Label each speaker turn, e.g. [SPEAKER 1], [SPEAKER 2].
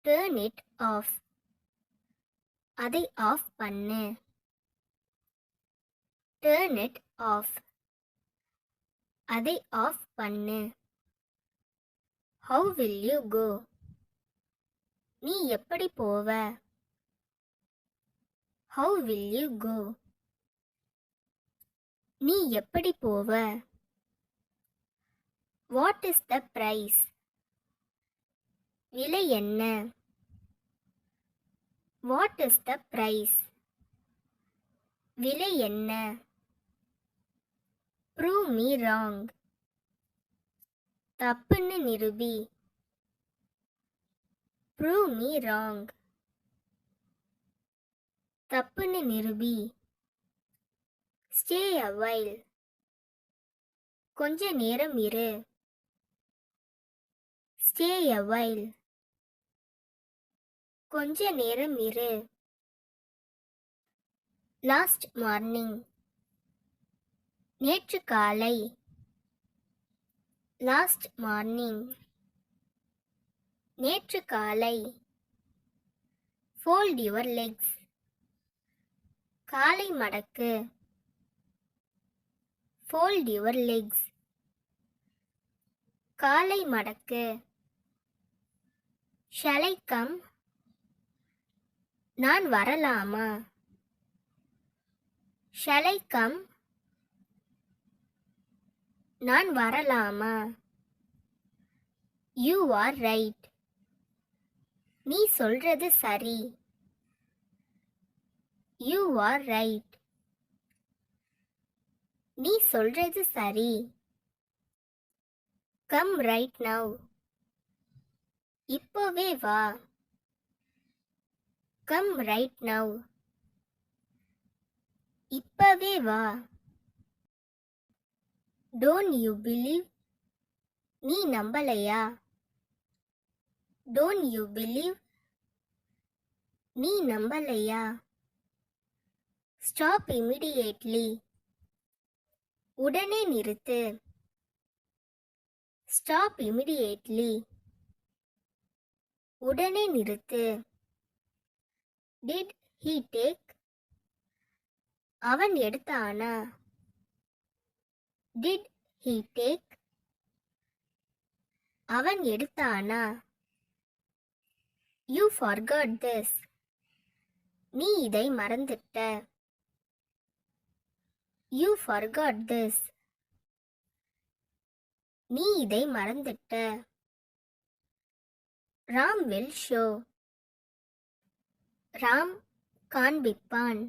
[SPEAKER 1] Turn it off. அதை of பண்ணு. Turn it off. அதை ஆஃப் பண்ணு. How will you go? நீ எப்படி போவ? How will you go? நீ எப்படி போவ? What is the price? விலை என்ன? What is the price? விலை என்ன? Prove me wrong. தப்புன்னு நிரூபி. Prove me wrong. தப்புன்னு நிரூபி. Stay a while. கொஞ்ச நேரம் இரு. Stay a while. கொஞ்ச நேரம் இரு. Last morning. நேற்று காலை. Last morning. நேற்று காலை. Fold your legs. காலை மடக்கு. Fold your legs. காலை மடக்கு. Shall I come? நான் வரலாமா? Shall I come? நான் வரலாமா? You are right. நீ சொல்றது சரி. You are right. நீ சொல்றது சரி. Come right now. இப்போவே வா. Come right now. இப்போவே வா. Don't you believe? நீ நம்பலையா? Don't you believe? நீ நம்பலையா? Stop immediately. உடனே நிறுத்து. Stop immediately. உடனே நிறுத்து. Did he take? அவன் எடுத்தானா? Did he take? அவன் எடுத்தானா? You forgot this. நீ இதை மறந்துட்ட. You forgot this. நீ இதை மறந்துட்ட. Ram will show. ராம் காண்பிப்பான்.